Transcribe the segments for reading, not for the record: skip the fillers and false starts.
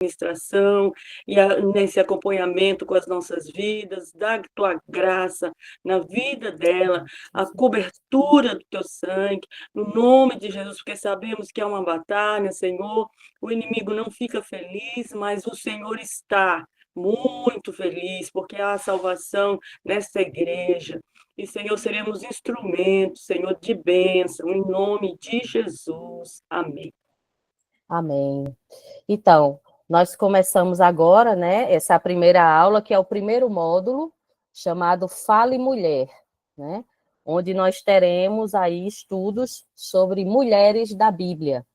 ministração e nesse acompanhamento com as nossas vidas, dá a tua graça na vida dela, a cobertura do teu sangue, no nome de Jesus, porque sabemos que é uma batalha, Senhor, o inimigo não fica feliz, mas o Senhor está muito feliz, porque há salvação nesta igreja. E, Senhor, seremos instrumentos, Senhor, de bênção, em nome de Jesus. Amém. Amém. Então, nós começamos agora, né, essa primeira aula, que é o primeiro módulo, chamado Fale Mulher, né, onde nós teremos aí estudos sobre mulheres da Bíblia,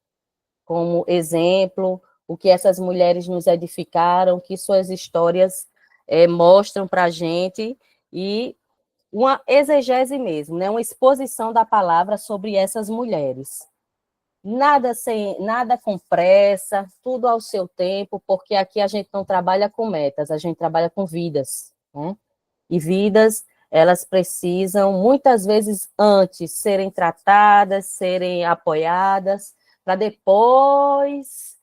como exemplo, o que essas mulheres nos edificaram, que suas histórias mostram para a gente, e uma exegese mesmo, né, uma exposição da palavra sobre essas mulheres. Nada com pressa, tudo ao seu tempo, porque aqui a gente não trabalha com metas, a gente trabalha com vidas, né? E vidas, elas precisam, muitas vezes, antes serem tratadas, serem apoiadas, para depois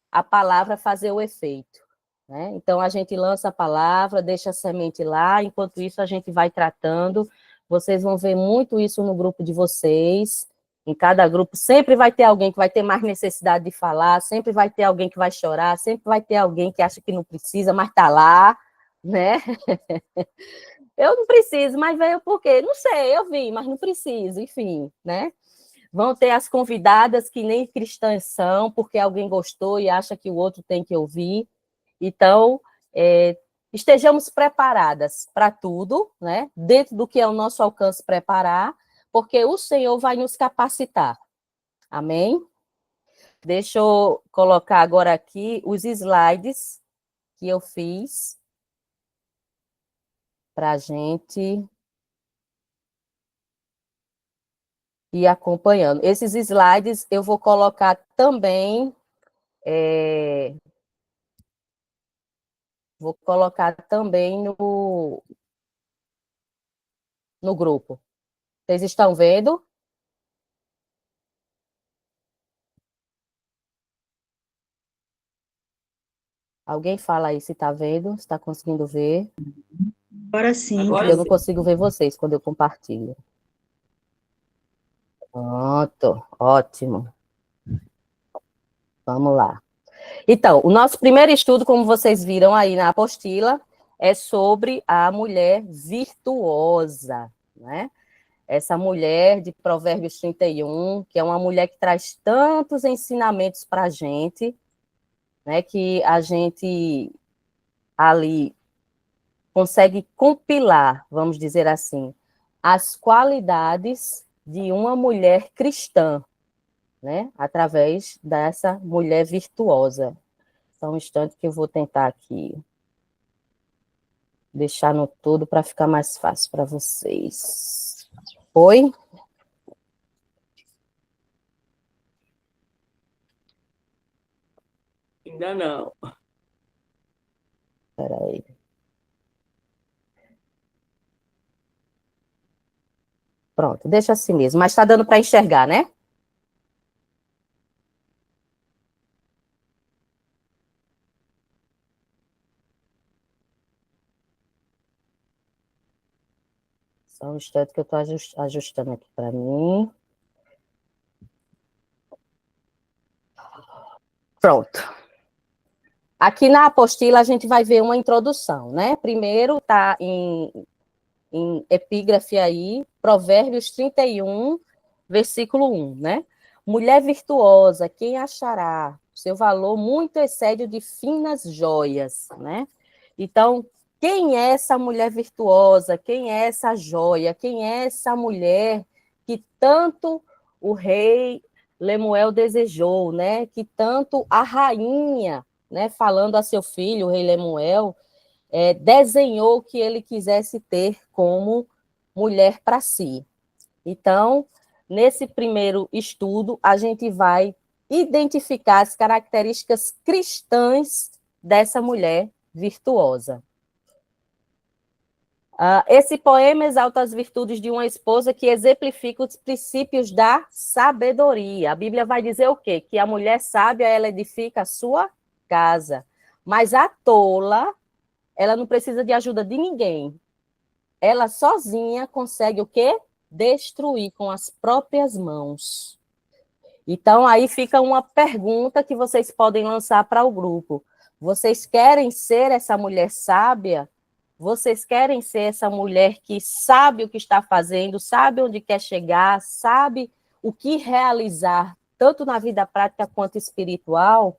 a palavra fazer o efeito, né? Então, a gente lança a palavra, deixa a semente lá, enquanto isso a gente vai tratando. Vocês vão ver muito isso no grupo de vocês. Em cada grupo sempre vai ter alguém que vai ter mais necessidade de falar, sempre vai ter alguém que vai chorar, sempre vai ter alguém que acha que não precisa, mas está lá, né? Eu não preciso, mas veio por quê? Não sei, eu vim, mas não preciso, enfim, né? Vão ter as convidadas que nem cristãs são, porque alguém gostou e acha que o outro tem que ouvir. Então, estejamos preparadas para tudo, né? Dentro do que é o nosso alcance preparar, porque o Senhor vai nos capacitar. Amém? Deixa eu colocar agora aqui os slides que eu fiz para a gente ir acompanhando. Esses slides eu vou colocar também, no grupo. Vocês estão vendo? Alguém fala aí se está vendo, se está conseguindo ver. Agora sim. Agora Eu não consigo ver vocês quando eu compartilho. Pronto, ótimo. Vamos lá. Então, o nosso primeiro estudo, como vocês viram aí na apostila, é sobre a mulher virtuosa, né? Essa mulher de Provérbios 31, que é uma mulher que traz tantos ensinamentos para a gente, né? Que a gente ali consegue compilar, vamos dizer assim, as qualidades de uma mulher cristã, né? Através dessa mulher virtuosa. Só um instante que eu vou tentar aqui deixar no todo para ficar mais fácil para vocês. Oi? ainda não. Espera aí. Pronto, deixa assim mesmo. Mas está dando para enxergar, né? Só um instante que eu estou ajustando aqui para mim. Pronto. Aqui na apostila a gente vai ver uma introdução, né? Primeiro está em epígrafe aí, Provérbios 31, versículo 1, né? Mulher virtuosa, quem achará? Seu valor muito excede o de finas joias, né? Então, quem é essa mulher virtuosa? Quem é essa joia? Quem é essa mulher que tanto o rei Lemuel desejou, né? Que tanto a rainha, né? Falando a seu filho, o rei Lemuel, desenhou que ele quisesse ter como mulher para si. Então, nesse primeiro estudo, a gente vai identificar as características cristãs dessa mulher virtuosa. Esse poema exalta as virtudes de uma esposa que exemplifica os princípios da sabedoria. A Bíblia vai dizer o quê? Que a mulher sábia, ela edifica a sua casa. Mas a tola, ela não precisa de ajuda de ninguém. Ela sozinha consegue o quê? Destruir com as próprias mãos. Então, aí fica uma pergunta que vocês podem lançar para o grupo. Vocês querem ser essa mulher sábia? Vocês querem ser essa mulher que sabe o que está fazendo, sabe onde quer chegar, sabe o que realizar, tanto na vida prática quanto espiritual?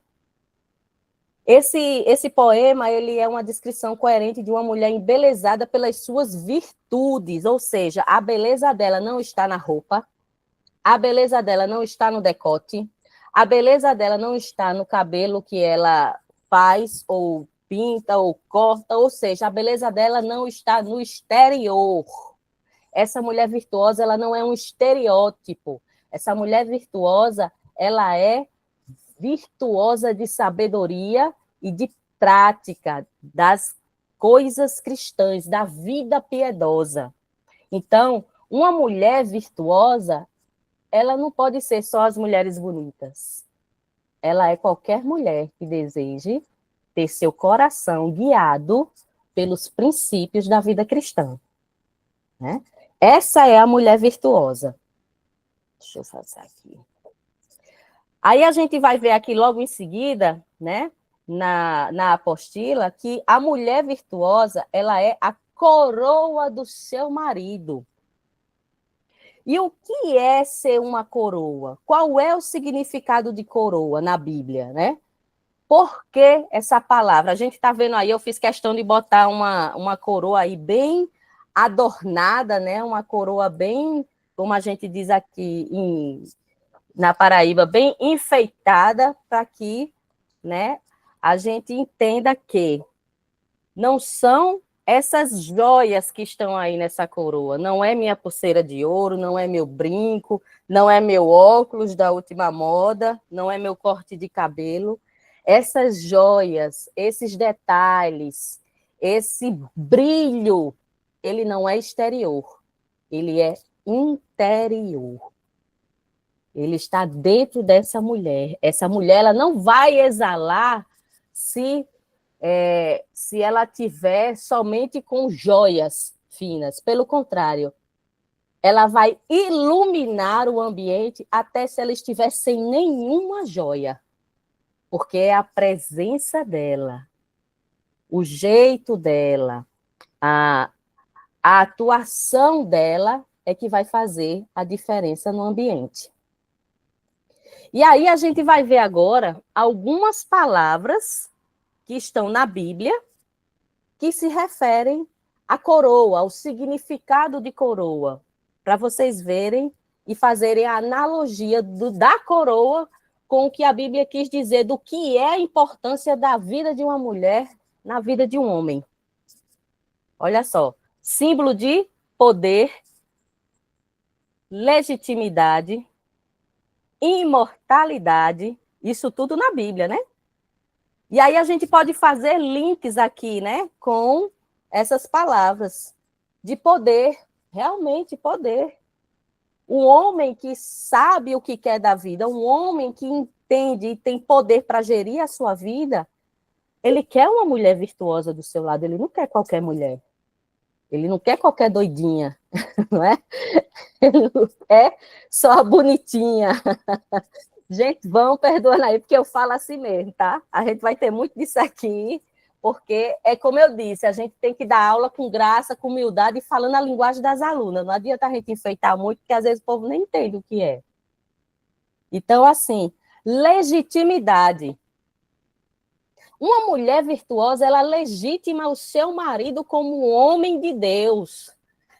Esse poema, ele é uma descrição coerente de uma mulher embelezada pelas suas virtudes, ou seja, a beleza dela não está na roupa, a beleza dela não está no decote, a beleza dela não está no cabelo que ela faz, ou pinta, ou corta, ou seja, a beleza dela não está no exterior. Essa mulher virtuosa, ela não é um estereótipo. Essa mulher virtuosa, ela é virtuosa de sabedoria e de prática das coisas cristãs, da vida piedosa. Então, uma mulher virtuosa, ela não pode ser só as mulheres bonitas. Ela é qualquer mulher que deseje ter seu coração guiado pelos princípios da vida cristã, né? Essa é a mulher virtuosa. Deixa eu fazer aqui. Aí a gente vai ver aqui logo em seguida, né, na apostila, que a mulher virtuosa, ela é a coroa do seu marido. E o que é ser uma coroa? Qual é o significado de coroa na Bíblia, né? Por que essa palavra? A gente está vendo aí, eu fiz questão de botar uma coroa aí bem adornada, né? Uma coroa bem, como a gente diz aqui na Paraíba, bem enfeitada, para que, né, a gente entenda que não são essas joias que estão aí nessa coroa. Não é minha pulseira de ouro, não é meu brinco, não é meu óculos da última moda, não é meu corte de cabelo. Essas joias, esses detalhes, esse brilho, ele não é exterior, ele é interior. Ele está dentro dessa mulher. Essa mulher, ela não vai exalar se ela tiver somente com joias finas. Pelo contrário, ela vai iluminar o ambiente até se ela estiver sem nenhuma joia. Porque é a presença dela, o jeito dela, a atuação dela é que vai fazer a diferença no ambiente. E aí a gente vai ver agora algumas palavras que estão na Bíblia que se referem à coroa, ao significado de coroa, para vocês verem e fazerem a analogia da coroa com o que a Bíblia quis dizer do que é a importância da vida de uma mulher na vida de um homem. Olha só, símbolo de poder, legitimidade, imortalidade, isso tudo na Bíblia, né? E aí a gente pode fazer links aqui, né, com essas palavras de poder, realmente poder. Um homem que sabe o que quer da vida, um homem que entende e tem poder para gerir a sua vida, ele quer uma mulher virtuosa do seu lado, ele não quer qualquer mulher. Ele não quer qualquer doidinha, não é? Ele não quer só a bonitinha. Gente, vão perdoando aí, porque eu falo assim mesmo, tá? A gente vai ter muito disso aqui, porque é como eu disse, a gente tem que dar aula com graça, com humildade e falando a linguagem das alunas. Não adianta a gente enfeitar muito, porque às vezes o povo nem entende o que é. Então, assim, legitimidade. Uma mulher virtuosa, ela legitima o seu marido como um homem de Deus.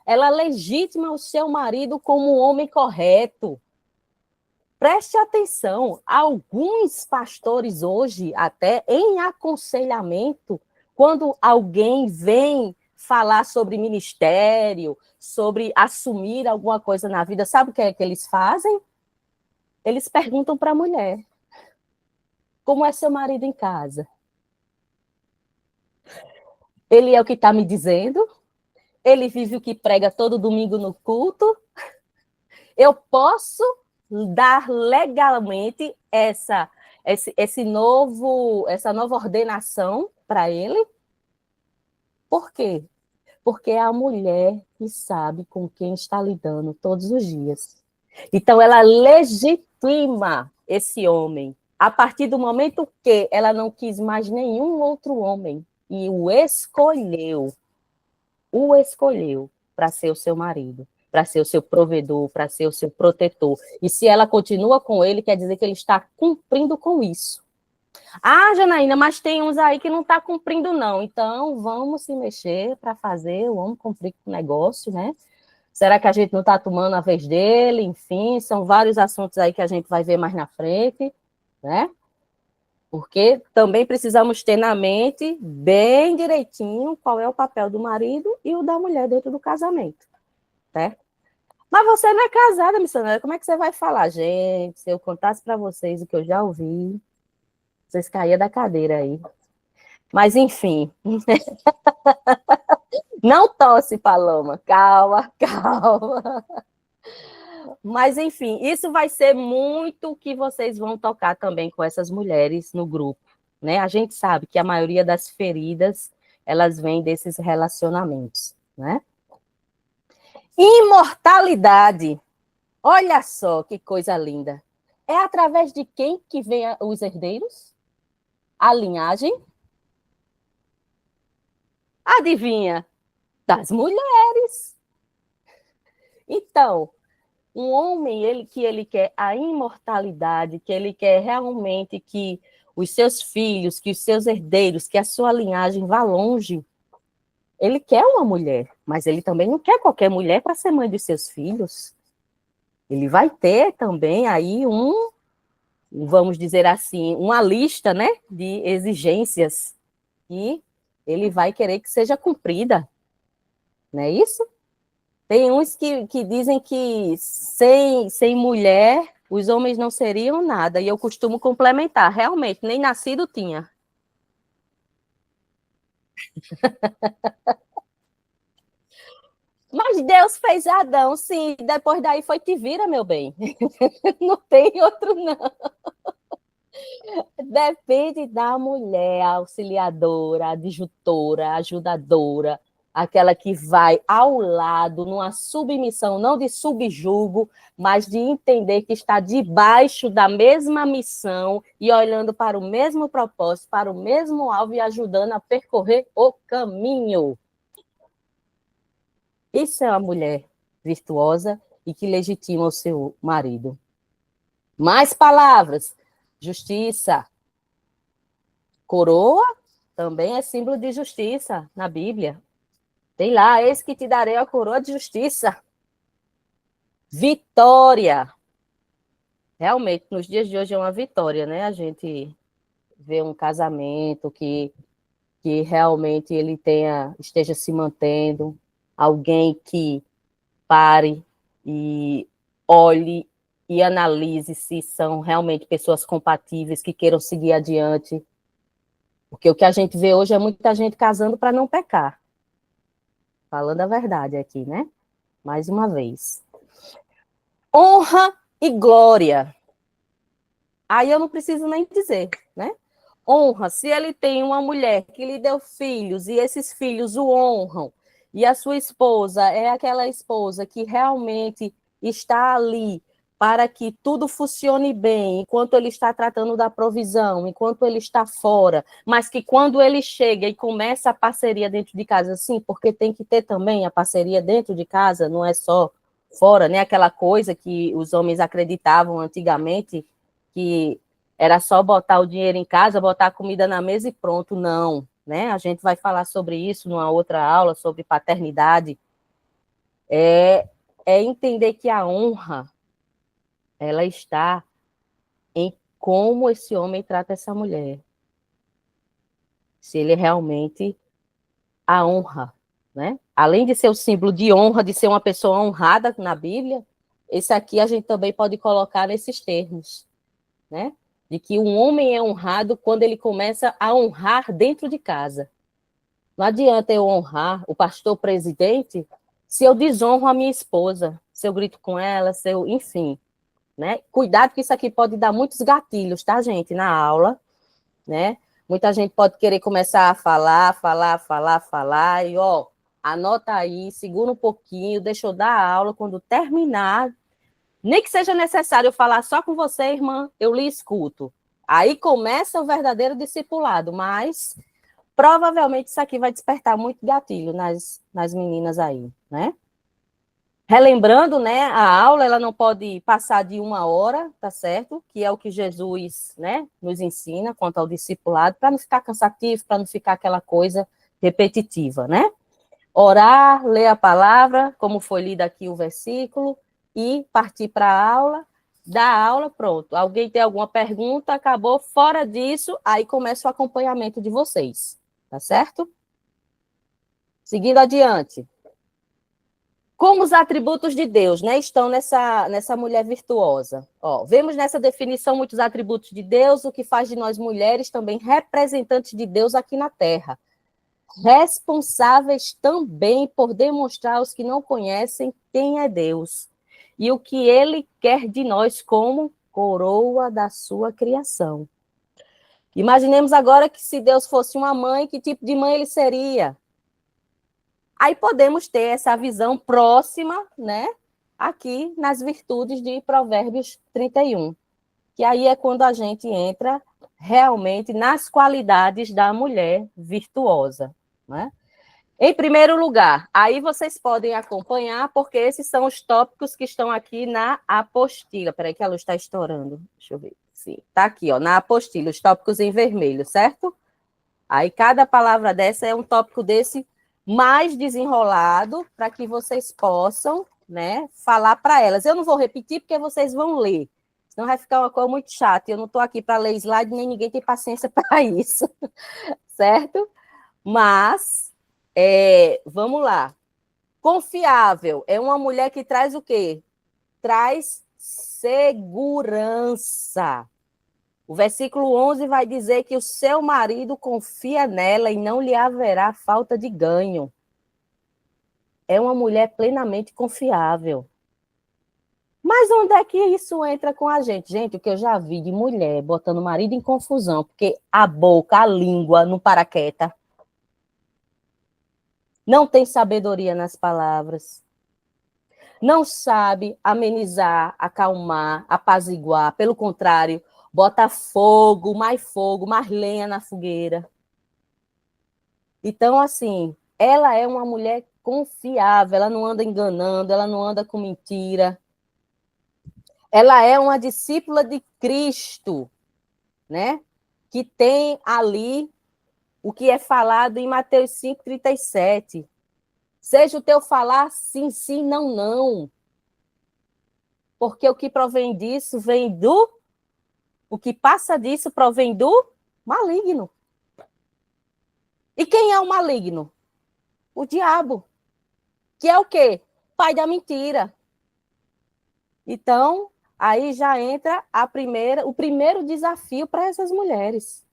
Ela legitima o seu marido como um homem correto. Preste atenção, alguns pastores hoje, até em aconselhamento, quando alguém vem falar sobre ministério, sobre assumir alguma coisa na vida, sabe o que é que eles fazem? Eles perguntam para a mulher, como é seu marido em casa? Ele é o que está me dizendo? Ele vive o que prega todo domingo no culto? Eu posso dar legalmente essa essa nova ordenação para ele. Por quê? Porque é a mulher que sabe com quem está lidando todos os dias. Então, ela legitima esse homem. A partir do momento que ela não quis mais nenhum outro homem e o escolheu para ser o seu marido, para ser o seu provedor, para ser o seu protetor. E se ela continua com ele, quer dizer que ele está cumprindo com isso. Ah, Janaína, mas tem uns aí que não está cumprindo, não. Então, vamos se mexer para fazer o homem cumprir com o negócio, né? Será que a gente não está tomando a vez dele? Enfim, são vários assuntos aí que a gente vai ver mais na frente, né? Porque também precisamos ter na mente bem direitinho qual é o papel do marido e o da mulher dentro do casamento, né? Mas você não é casada, missionária, como é que você vai falar? Gente, se eu contasse para vocês o que eu já ouvi, vocês caíam da cadeira aí. Mas, enfim. Não tosse, Paloma. Calma, calma. Mas, enfim, isso vai ser muito o que vocês vão tocar também com essas mulheres no grupo, né? A gente sabe que a maioria das feridas, elas vêm desses relacionamentos, né? Imortalidade. Olha só que coisa linda. É através de quem que vem os herdeiros? A linhagem? Adivinha? Das mulheres. Então, um homem, ele quer a imortalidade, que ele quer realmente que os seus filhos, que os seus herdeiros, que a sua linhagem vá longe. Ele quer uma mulher, mas ele também não quer qualquer mulher para ser mãe dos seus filhos. Ele vai ter também aí vamos dizer assim, uma lista, né, de exigências que ele vai querer que seja cumprida. Não é isso? Tem uns que dizem que sem mulher os homens não seriam nada, e eu costumo complementar, realmente, nem nascido tinha. Mas Deus fez Adão, sim, depois daí foi te vira, meu bem. Não tem outro, não. Depende da mulher, a auxiliadora, a adjutora, a ajudadora, aquela que vai ao lado, numa submissão, não de subjugo, mas de entender que está debaixo da mesma missão e olhando para o mesmo propósito, para o mesmo alvo e ajudando a percorrer o caminho. Isso é uma mulher virtuosa e que legitima o seu marido. Mais palavras: justiça. Coroa também é símbolo de justiça na Bíblia. Tem lá, eis que te darei a coroa de justiça. Vitória. Realmente, nos dias de hoje é uma vitória, né? A gente vê um casamento que realmente ele esteja se mantendo, alguém que pare e olhe e analise se são realmente pessoas compatíveis, que queiram seguir adiante. Porque o que a gente vê hoje é muita gente casando para não pecar. Falando a verdade aqui, né? Mais uma vez. Honra e glória. Aí eu não preciso nem dizer, né? Honra, se ele tem uma mulher que lhe deu filhos e esses filhos o honram, e a sua esposa é aquela esposa que realmente está ali para que tudo funcione bem, enquanto ele está tratando da provisão, enquanto ele está fora, mas que quando ele chega e começa a parceria dentro de casa, sim, porque tem que ter também a parceria dentro de casa, não é só fora, né? Aquela coisa que os homens acreditavam antigamente, que era só botar o dinheiro em casa, botar a comida na mesa e pronto, não, né? A gente vai falar sobre isso numa outra aula, sobre paternidade. É entender que a honra, ela está em como esse homem trata essa mulher. Se ele realmente a honra, né? Além de ser o símbolo de honra, de ser uma pessoa honrada na Bíblia, esse aqui a gente também pode colocar nesses termos, né? De que um homem é honrado quando ele começa a honrar dentro de casa. Não adianta eu honrar o pastor presidente se eu desonro a minha esposa, se eu grito com ela, se eu, enfim, né? Cuidado que isso aqui pode dar muitos gatilhos, tá, gente, na aula, né? Muita gente pode querer começar a falar, e, ó, anota aí, segura um pouquinho, deixa eu dar a aula, quando terminar, nem que seja necessário eu falar só com você, irmã, eu lhe escuto. Aí começa o verdadeiro discipulado, mas provavelmente isso aqui vai despertar muito gatilho nas meninas aí, né? Relembrando, né, a aula ela não pode passar de 1 hora, tá certo? Que é o que Jesus, né, nos ensina quanto ao discipulado, para não ficar cansativo, para não ficar aquela coisa repetitiva, né? Orar, ler a palavra, como foi lido aqui o versículo, e partir para a aula, dar a aula, pronto. Alguém tem alguma pergunta, acabou. Fora disso, aí começa o acompanhamento de vocês, tá certo? Seguindo adiante. Como os atributos de Deus, né, estão nessa mulher virtuosa? Ó, vemos nessa definição muitos atributos de Deus, o que faz de nós mulheres também representantes de Deus aqui na Terra. Responsáveis também por demonstrar aos que não conhecem quem é Deus e o que ele quer de nós como coroa da sua criação. Imaginemos agora que se Deus fosse uma mãe, que tipo de mãe ele seria? Aí podemos ter essa visão próxima, né, aqui nas virtudes de Provérbios 31, que aí é quando a gente entra realmente nas qualidades da mulher virtuosa, né? Em primeiro lugar, aí vocês podem acompanhar, porque esses são os tópicos que estão aqui na apostila. Espera aí que a luz está estourando. Deixa eu ver. Sim, está aqui, ó, na apostila, os tópicos em vermelho, certo? Aí cada palavra dessa é um tópico desse mais desenrolado, para que vocês possam, né, falar para elas. Eu não vou repetir, porque vocês vão ler. Senão vai ficar uma coisa muito chata. Eu não estou aqui para ler slide, nem ninguém tem paciência para isso. Certo? Mas, vamos lá. Confiável é uma mulher que traz o quê? Traz segurança. O versículo 11 vai dizer que o seu marido confia nela e não lhe haverá falta de ganho. É uma mulher plenamente confiável. Mas onde é que isso entra com a gente? Gente, o que eu já vi de mulher botando o marido em confusão, porque a boca, a língua não para quieta. Não tem sabedoria nas palavras. Não sabe amenizar, acalmar, apaziguar. Pelo contrário, bota fogo, mais lenha na fogueira. Então, assim, ela é uma mulher confiável, ela não anda enganando, ela não anda com mentira. Ela é uma discípula de Cristo, né? Que tem ali o que é falado em Mateus 5,37. Seja o teu falar sim, sim, não, não. Porque o que provém disso vem do... O que passa disso provém do maligno. E quem é o maligno? O diabo. Que é o quê? Pai da mentira. Então, aí já entra o primeiro desafio para essas mulheres.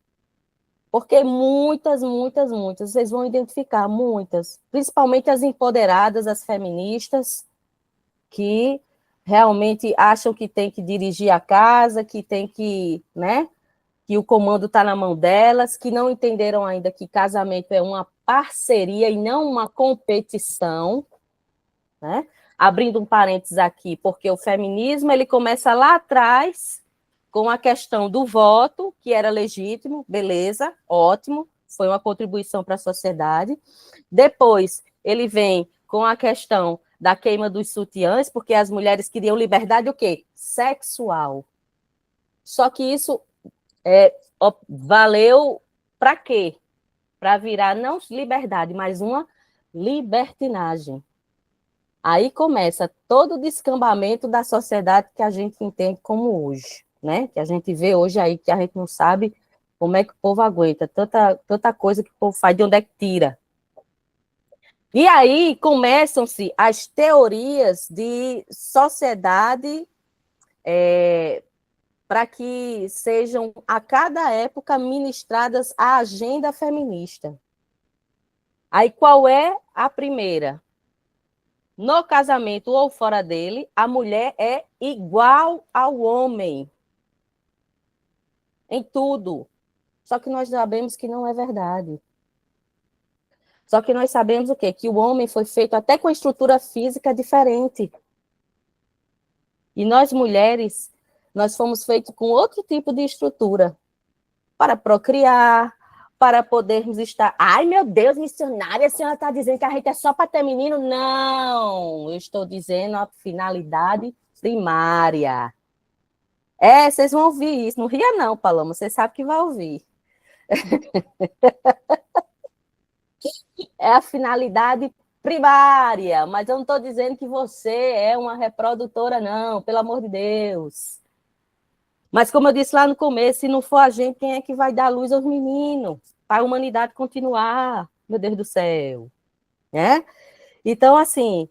Porque muitas, vocês vão identificar muitas, principalmente as empoderadas, as feministas, que realmente acham que tem que dirigir a casa, que tem que, né, que o comando está na mão delas, que não entenderam ainda que casamento é uma parceria e não uma competição, né? Abrindo um parênteses aqui, porque o feminismo ele começa lá atrás com a questão do voto, que era legítimo, beleza, ótimo, foi uma contribuição para a sociedade. Depois, ele vem com a questão da queima dos sutiãs, porque as mulheres queriam liberdade o quê? Sexual. Só que isso valeu para quê? Para virar não liberdade, mas uma libertinagem. Aí começa todo o descambamento da sociedade que a gente entende como hoje, né? Que a gente vê hoje aí, que a gente não sabe como é que o povo aguenta, tanta coisa que o povo faz, de onde é que tira. E aí começam-se as teorias de sociedade para que sejam, a cada época, ministradas a agenda feminista. Aí qual é a primeira? no casamento ou fora dele, a mulher é igual ao homem em tudo. Só que nós sabemos que não é verdade. Só que nós sabemos o quê? Que o homem foi feito até com estrutura física diferente. E nós, mulheres, nós fomos feitos com outro tipo de estrutura. Para procriar, para podermos estar... Ai, meu Deus, missionária, a senhora está dizendo que a gente é só para ter menino? Não, eu estou dizendo a finalidade primária. É, vocês vão ouvir isso. Não ria não, Paloma, você sabe que vai ouvir. É a finalidade primária, mas eu não estou dizendo que você é uma reprodutora, não, pelo amor de Deus. Mas, como eu disse lá no começo, se não for a gente, quem é que vai dar luz aos meninos? Para a humanidade continuar, meu Deus do céu. Né? Então, assim,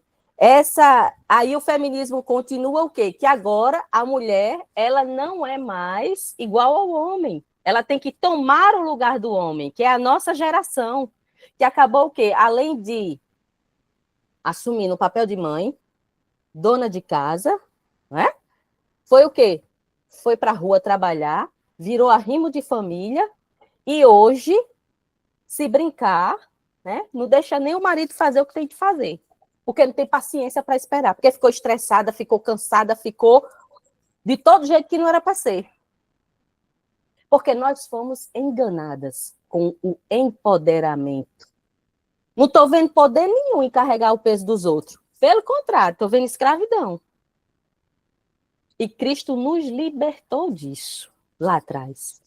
aí o feminismo continua o quê? Que agora a mulher, ela não é mais igual ao homem. Ela tem que tomar o lugar do homem, que é a nossa geração, que acabou o quê? Além de assumir o papel de mãe, dona de casa, né? Foi o quê? Foi para a rua trabalhar, virou arrimo de família e hoje, se brincar, né, não deixa nem o marido fazer o que tem que fazer, porque não tem paciência para esperar, porque ficou estressada, ficou cansada, ficou de todo jeito que não era para ser. Porque nós fomos enganadas com o empoderamento. Não estou vendo poder nenhum em carregar o peso dos outros. Pelo contrário, estou vendo escravidão. E Cristo nos libertou disso lá atrás.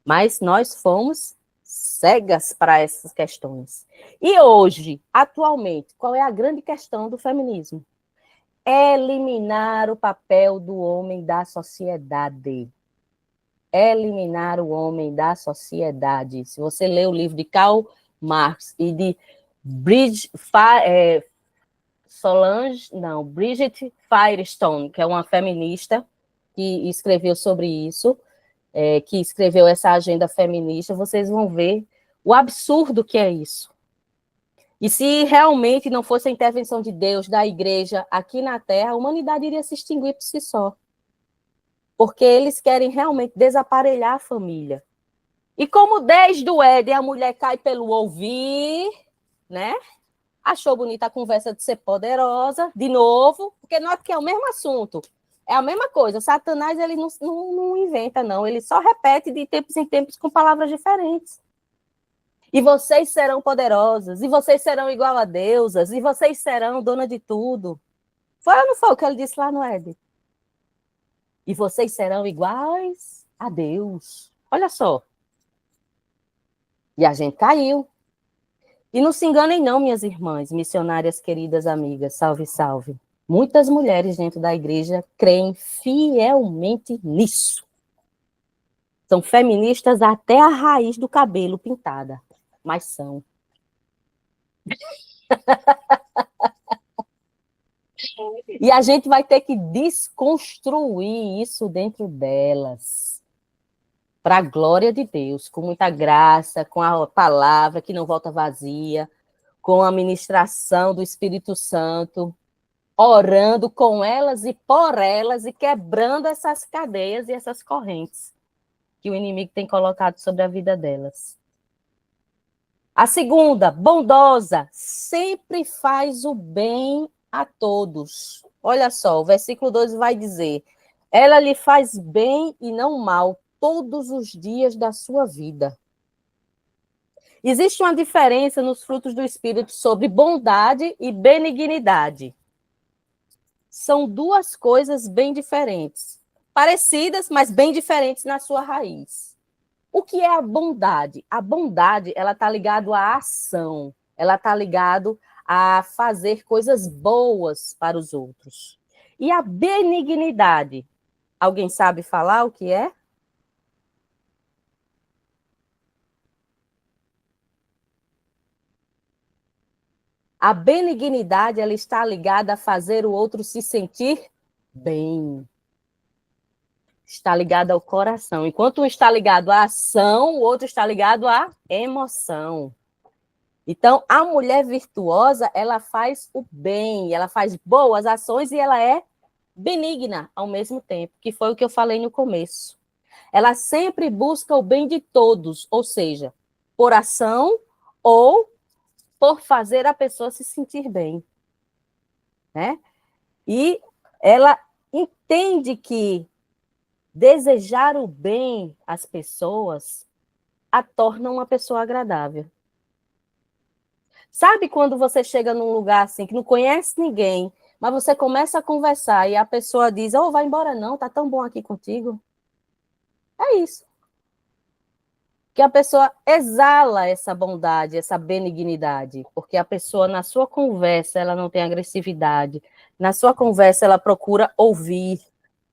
Mas nós fomos cegas para essas questões. E hoje, atualmente, qual é a grande questão do feminismo? Eliminar o papel do homem da sociedade. Eliminar o homem da sociedade. Se você ler o livro de Karl Marx e de Bridget Firestone, que é uma feminista que escreveu sobre isso, que escreveu essa agenda feminista, vocês vão ver o absurdo que é isso. E se realmente não fosse a intervenção de Deus, da igreja, aqui na Terra, a humanidade iria se extinguir por si só. Porque eles querem realmente desaparelhar a família. E como desde o Éden a mulher cai pelo ouvir, né? Achou bonita a conversa de ser poderosa, de novo, porque nota que é o mesmo assunto. É a mesma coisa. Satanás, ele não inventa, não. Ele só repete de tempos em tempos com palavras diferentes. E vocês serão poderosas, e vocês serão igual a deusas, e vocês serão dona de tudo. Foi ou não foi o que ele disse lá no Éden? E vocês serão iguais a Deus. Olha só. E a gente caiu. E não se enganem não, minhas irmãs, missionárias queridas amigas, salve, salve. Muitas mulheres dentro da igreja creem fielmente nisso. São feministas até a raiz do cabelo pintada, mas são. E a gente vai ter que desconstruir isso dentro delas. Para a glória de Deus, com muita graça, com a palavra que não volta vazia, com a ministração do Espírito Santo, orando com elas e por elas e quebrando essas cadeias e essas correntes que o inimigo tem colocado sobre a vida delas. A segunda, bondosa, sempre faz o bem a todos. Olha só, o versículo 12 vai dizer: ela lhe faz bem e não mal todos os dias da sua vida. Existe uma diferença nos frutos do Espírito sobre bondade e benignidade. São duas coisas bem diferentes. Parecidas, mas bem diferentes na sua raiz. O que é a bondade? A bondade, ela está ligada à ação. Ela está ligada a fazer coisas boas para os outros. E a benignidade? Alguém sabe falar o que é? A benignidade, ela está ligada a fazer o outro se sentir bem. Está ligada ao coração. Enquanto um está ligado à ação, o outro está ligado à emoção. Então, a mulher virtuosa, ela faz o bem, ela faz boas ações e ela é benigna ao mesmo tempo, que foi o que eu falei no começo. Ela sempre busca o bem de todos, ou seja, por ação ou por fazer a pessoa se sentir bem, né? E ela entende que desejar o bem às pessoas a torna uma pessoa agradável. Sabe quando você chega num lugar assim que não conhece ninguém, mas você começa a conversar e a pessoa diz: "Oh, vai embora não, tá tão bom aqui contigo". É isso. Que a pessoa exala essa bondade, essa benignidade, porque a pessoa na sua conversa ela não tem agressividade, na sua conversa ela procura ouvir,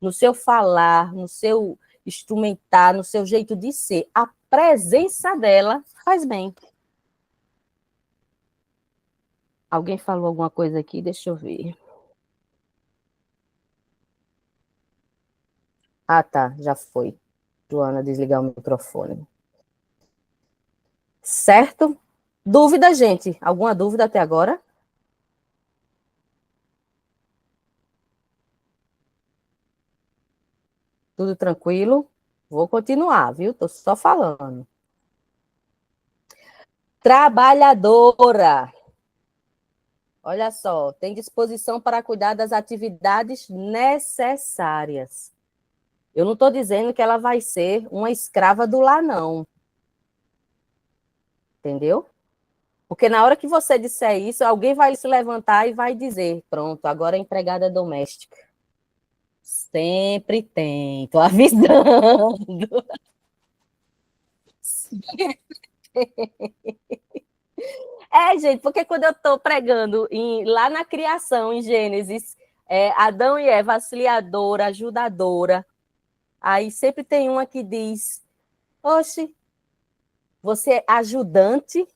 no seu falar, no seu instrumentar, no seu jeito de ser, a presença dela faz bem. Alguém falou alguma coisa aqui? Deixa eu ver. Ah, tá, já foi. Joana, desligar o microfone. Certo? Dúvida, gente? Alguma dúvida até agora? Tudo tranquilo? Vou continuar, viu? Tô só falando. Trabalhadora. Olha só, tem disposição para cuidar das atividades necessárias. Eu não estou dizendo que ela vai ser uma escrava do lar, não. Entendeu? Porque na hora que você disser isso, alguém vai se levantar e vai dizer: pronto, agora é empregada doméstica. Sempre tem, tô avisando. É, gente, porque quando eu estou pregando lá na criação, em Gênesis, Adão e Eva, auxiliadora, ajudadora, aí sempre tem uma que diz: oxe, você é ajudante?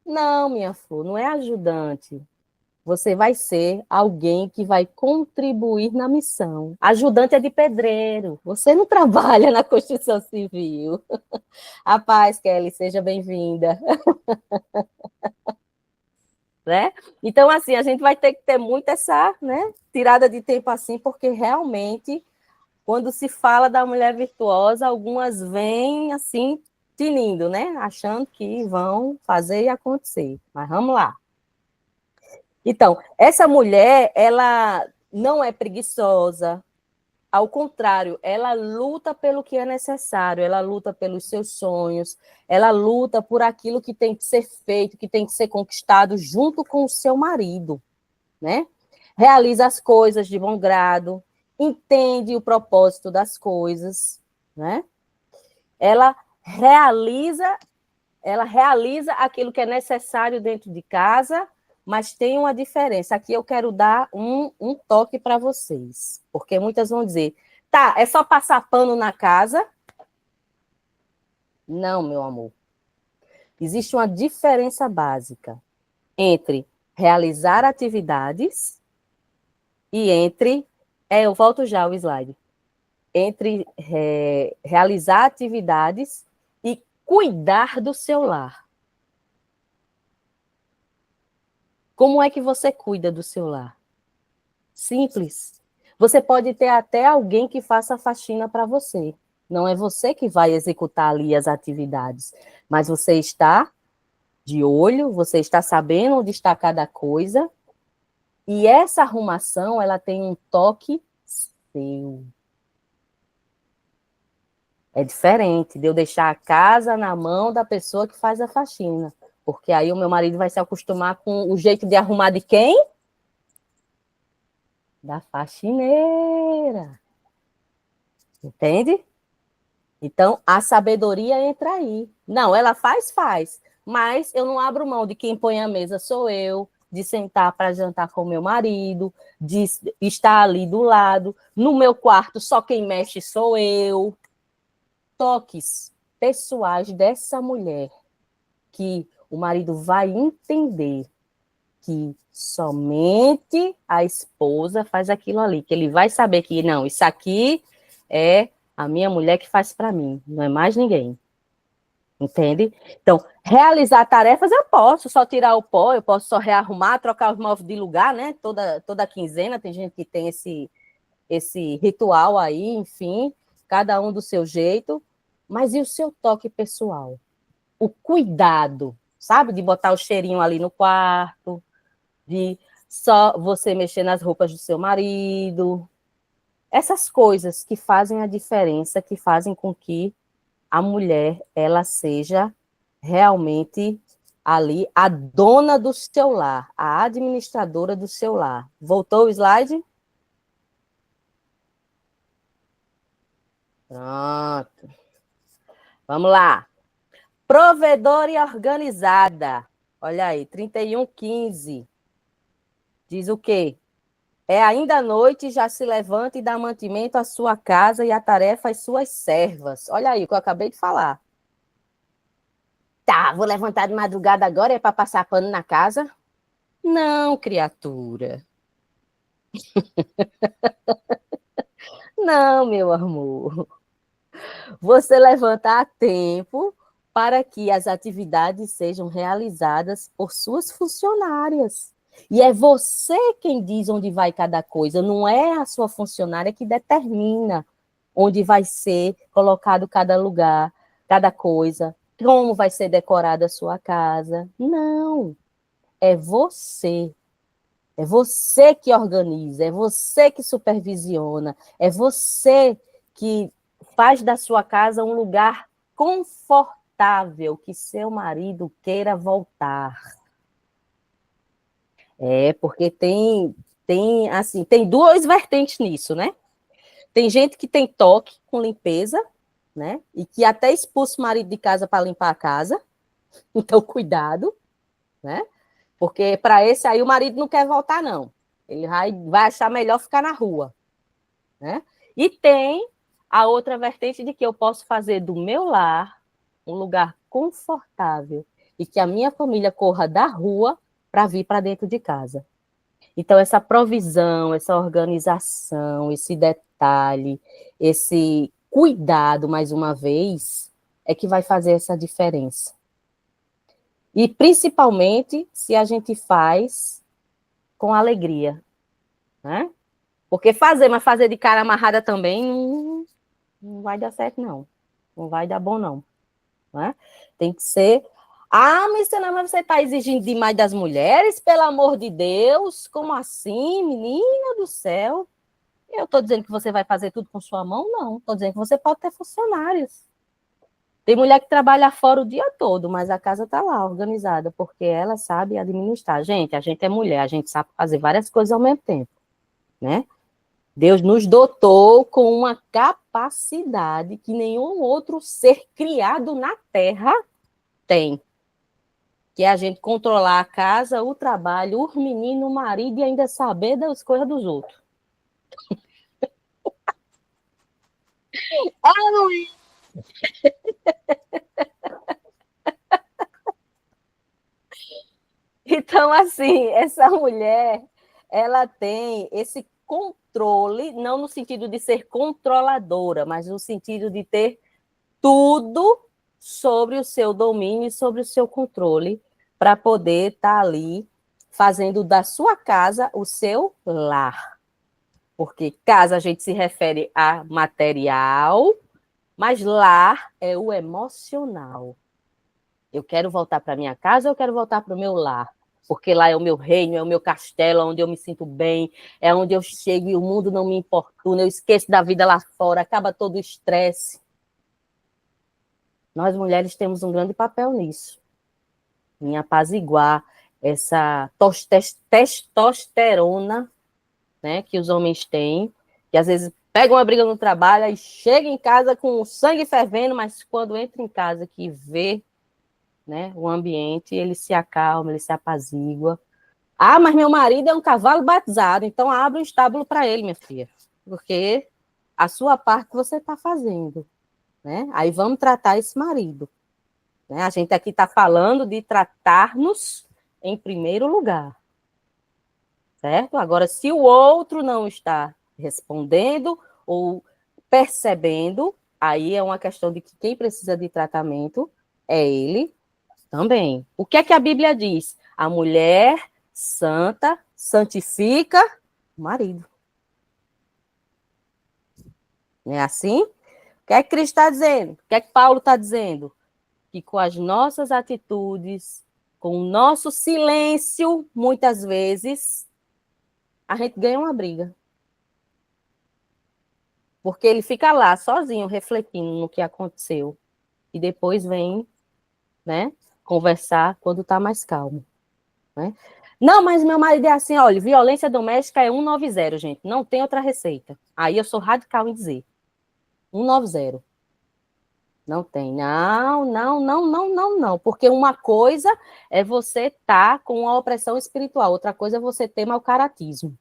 Não, minha flor, não é ajudante. Você vai ser alguém que vai contribuir na missão. Ajudante é de pedreiro. Você não trabalha na construção civil. A paz, Kelly, seja bem-vinda. Né? Então, assim, a gente vai ter que ter muito essa, né, tirada de tempo assim, porque realmente, quando se fala da mulher virtuosa, algumas vêm assim, tinindo, né? Achando que vão fazer e acontecer. Mas vamos lá. Então, essa mulher, ela não é preguiçosa, ao contrário, ela luta pelo que é necessário, ela luta pelos seus sonhos, ela luta por aquilo que tem que ser feito, que tem que ser conquistado junto com o seu marido, né? Realiza as coisas de bom grado, entende o propósito das coisas, né? Ela realiza, ela realiza aquilo que é necessário dentro de casa, mas tem uma diferença. Aqui eu quero dar um toque para vocês, porque muitas vão dizer: tá, é só passar pano na casa? Não, meu amor. Existe uma diferença básica entre realizar atividades e entre. Eu volto já ao slide. Entre realizar atividades e cuidar do seu lar. Como é que você cuida do seu lar? Simples. Você pode ter até alguém que faça a faxina para você. Não é você que vai executar ali as atividades, mas você está de olho, você está sabendo onde está cada coisa, e essa arrumação, ela tem um toque seu. É diferente de eu deixar a casa na mão da pessoa que faz a faxina, porque aí o meu marido vai se acostumar com o jeito de arrumar de quem? Da faxineira. Entende? Então, a sabedoria entra aí. Não, ela faz, mas eu não abro mão de quem põe a mesa sou eu, de sentar para jantar com meu marido, de estar ali do lado. No meu quarto, só quem mexe sou eu. Toques pessoais dessa mulher que o marido vai entender que somente a esposa faz aquilo ali, que ele vai saber que não, isso aqui é a minha mulher que faz para mim, não é mais ninguém. Entende? Então, realizar tarefas eu posso, só tirar o pó, eu posso só rearrumar, trocar os móveis de lugar, né? Toda quinzena tem gente que tem esse ritual aí, enfim, cada um do seu jeito. Mas e o seu toque pessoal? O cuidado, sabe? De botar o cheirinho ali no quarto, de só você mexer nas roupas do seu marido. Essas coisas que fazem a diferença, que fazem com que a mulher ela seja realmente ali a dona do seu lar, a administradora do seu lar. Voltou o slide? Pronto. Vamos lá. Provedora e organizada. Olha aí, 31:15. Diz o quê? É ainda noite, já se levanta e dá mantimento à sua casa e a tarefa às suas servas. Olha aí o que eu acabei de falar. Tá, vou levantar de madrugada agora, é para passar pano na casa? Não, criatura. Não, meu amor. Você levanta a tempo para que as atividades sejam realizadas por suas funcionárias. E é você quem diz onde vai cada coisa, não é a sua funcionária que determina onde vai ser colocado cada lugar, cada coisa, como vai ser decorada a sua casa. Não, é você. É você que organiza, é você que supervisiona, é você que faz da sua casa um lugar confortável que seu marido queira voltar. É, porque tem duas vertentes nisso, né? Tem gente que tem toque com limpeza, né? E que até expulsa o marido de casa para limpar a casa. Então, cuidado, né? Porque para esse aí o marido não quer voltar, não. Ele vai achar melhor ficar na rua, né? E tem a outra vertente de que eu posso fazer do meu lar um lugar confortável e que a minha família corra da rua para vir para dentro de casa. Então, essa provisão, essa organização, esse detalhe, esse cuidado, mais uma vez, é que vai fazer essa diferença. E, principalmente, se a gente faz com alegria, né? Porque mas fazer de cara amarrada também não vai dar certo, não. Não vai dar bom, não. Né? Tem que ser... mas você está exigindo demais das mulheres, pelo amor de Deus, como assim, menina do céu? Eu estou dizendo que você vai fazer tudo com sua mão? Não, estou dizendo que você pode ter funcionários. Tem mulher que trabalha fora o dia todo, mas a casa está lá, organizada, porque ela sabe administrar. Gente, a gente é mulher, a gente sabe fazer várias coisas ao mesmo tempo, né? Deus nos dotou com uma capacidade que nenhum outro ser criado na Terra tem, que é a gente controlar a casa, o trabalho, os meninos, o marido e ainda saber das coisas dos outros. Então, assim, essa mulher, ela tem esse controle, não no sentido de ser controladora, mas no sentido de ter tudo sobre o seu domínio e sobre o seu controle, para poder estar ali fazendo da sua casa o seu lar. Porque casa a gente se refere a material, mas lar é o emocional. Eu quero voltar para minha casa, eu quero voltar para o meu lar. Porque lá é o meu reino, é o meu castelo, é onde eu me sinto bem, é onde eu chego e o mundo não me importuna, eu esqueço da vida lá fora, acaba todo o estresse. Nós mulheres temos um grande papel nisso, em apaziguar essa testosterona, né, que os homens têm, que às vezes pegam uma briga no trabalho e chega em casa com o sangue fervendo, mas quando entra em casa que vê, né, o ambiente, ele se acalma, ele se apazigua. Mas meu marido é um cavalo batizado, então abre um estábulo para ele, minha filha, porque a sua parte você está fazendo, né? Aí vamos tratar esse marido. Né? A gente aqui está falando de tratar-nos em primeiro lugar, certo? Agora, se o outro não está respondendo ou percebendo, aí é uma questão de que quem precisa de tratamento é ele também. O que é que a Bíblia diz? A mulher santa santifica o marido. Não é assim? O que é que Cristo está dizendo? O que é que Paulo está dizendo? Que com as nossas atitudes, com o nosso silêncio, muitas vezes, a gente ganha uma briga. Porque ele fica lá, sozinho, refletindo no que aconteceu. E depois vem, né, conversar quando está mais calmo. Né? Não, mas meu marido é assim, olha, violência doméstica é 190, gente. Não tem outra receita. Aí eu sou radical em dizer. 190. Não tem. Não, não, não, não, não, não. Porque uma coisa é você estar com uma opressão espiritual, outra coisa é você ter mau caratismo.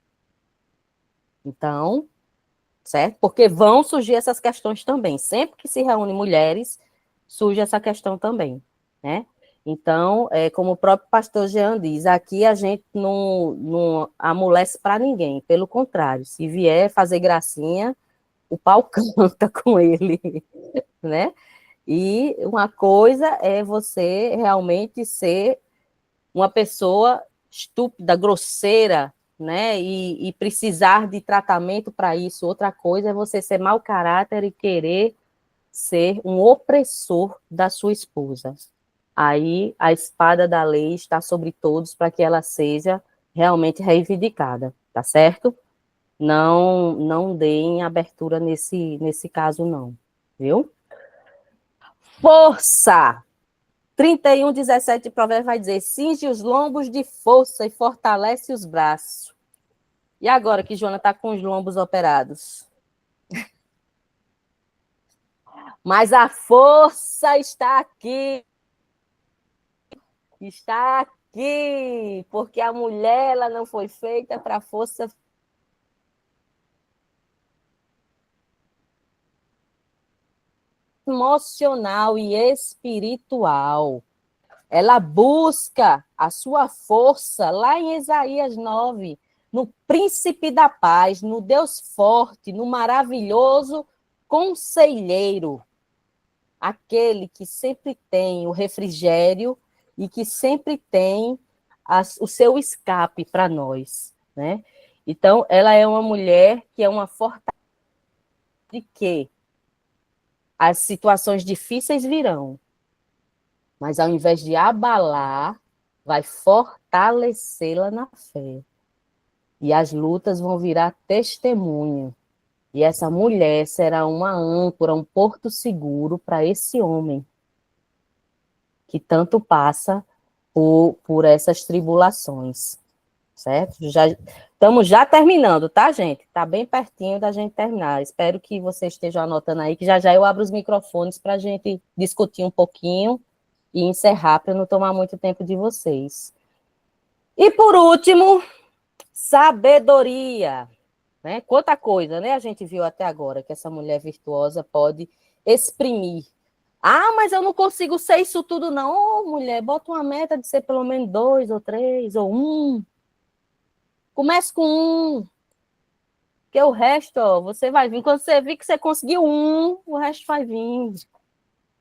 Então, certo? Porque vão surgir essas questões também. Sempre que se reúnem mulheres, surge essa questão também, né? Então, como o próprio pastor Jean diz, aqui a gente não amolece para ninguém, pelo contrário, se vier fazer gracinha, o pau canta com ele, né? E uma coisa é você realmente ser uma pessoa estúpida, grosseira, né? E precisar de tratamento para isso. Outra coisa é você ser mau caráter e querer ser um opressor da sua esposa. Aí a espada da lei está sobre todos para que ela seja realmente reivindicada, tá certo? Não deem abertura nesse caso, não, viu? Força! 31:17 de Provérbios vai dizer: cinge os lombos de força e fortalece os braços. E agora que Joana está com os lombos operados? Mas a força está aqui, porque a mulher ela não foi feita para força emocional e espiritual. Ela busca a sua força lá em Isaías 9, no príncipe da paz, no Deus forte, no maravilhoso conselheiro, aquele que sempre tem o refrigério e que sempre tem o seu escape para nós, né? Então, ela é uma mulher que é uma fortaleza de quê? As situações difíceis virão, mas ao invés de abalar, vai fortalecê-la na fé. E as lutas vão virar testemunho. E essa mulher será uma âncora, um porto seguro para esse homem que tanto passa por essas tribulações, certo? Estamos já terminando, tá, gente? Está bem pertinho da gente terminar. Espero que vocês estejam anotando aí, que já eu abro os microfones para a gente discutir um pouquinho e encerrar, para não tomar muito tempo de vocês. E, por último, sabedoria. Né? Quanta coisa, né? A gente viu até agora que essa mulher virtuosa pode exprimir. Ah, mas eu não consigo ser isso tudo, não. Ô, mulher, bota uma meta de ser pelo menos 2 ou 3 ou 1. Comece com 1. Porque o resto, ó, você vai vir. Quando você vir que você conseguiu 1, o resto vai vir.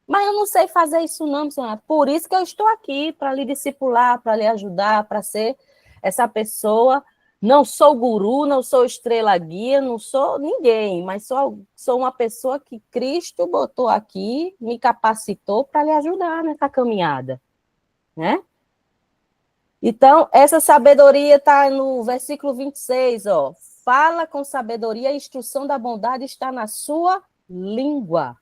Mas eu não sei fazer isso, não, senhora. Por isso que eu estou aqui, para lhe discipular, para lhe ajudar, para ser essa pessoa. Não sou guru, não sou estrela guia, não sou ninguém, mas sou uma pessoa que Cristo botou aqui, me capacitou para lhe ajudar nessa caminhada, né? Então, essa sabedoria está no versículo 26, ó. Fala com sabedoria, a instrução da bondade está na sua língua.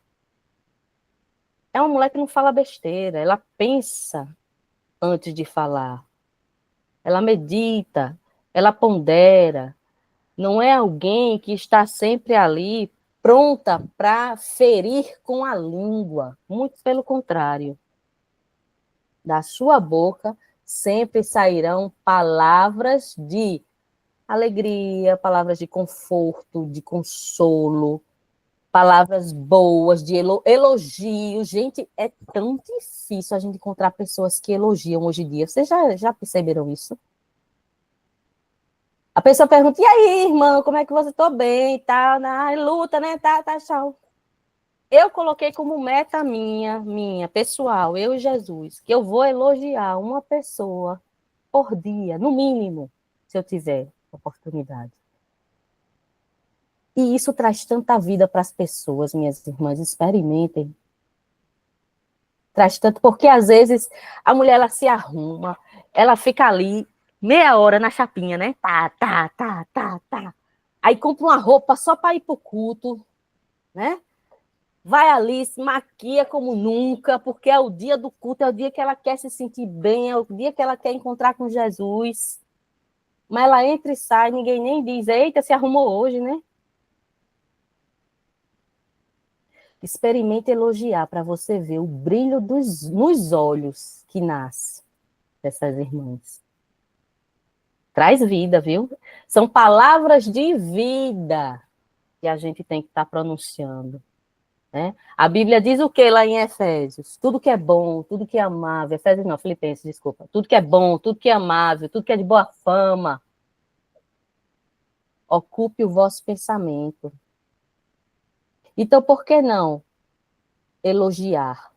É uma mulher que não fala besteira, ela pensa antes de falar. Ela medita, ela pondera. Não é alguém que está sempre ali pronta para ferir com a língua. Muito pelo contrário. Da sua boca sempre sairão palavras de alegria, palavras de conforto, de consolo, palavras boas, de elogio. Gente, é tão difícil a gente encontrar pessoas que elogiam hoje em dia. Vocês já perceberam isso? A pessoa pergunta, e aí, irmão, como é que você tá bem? Tá na luta, né? Tá, tchau. eu coloquei como meta minha, pessoal, eu e Jesus, que eu vou elogiar uma pessoa por dia, no mínimo, se eu tiver oportunidade. E isso traz tanta vida para as pessoas, minhas irmãs, experimentem. Traz tanto, porque às vezes a mulher ela se arruma, ela fica ali meia hora na chapinha, né? Tá. Aí compra uma roupa só para ir para o culto, né? Vai ali, se maquia como nunca, porque é o dia do culto, é o dia que ela quer se sentir bem, é o dia que ela quer encontrar com Jesus. Mas ela entra e sai, ninguém nem diz, eita, se arrumou hoje, né? Experimente elogiar para você ver o brilho nos olhos que nasce dessas irmãs. Traz vida, viu? São palavras de vida que a gente tem que estar pronunciando. Né? A Bíblia diz o que lá em Efésios? Tudo que é bom, tudo que é amável. Efésios não, Filipenses, desculpa. Tudo que é bom, tudo que é amável, tudo que é de boa fama. Ocupe o vosso pensamento. Então, por que não elogiar?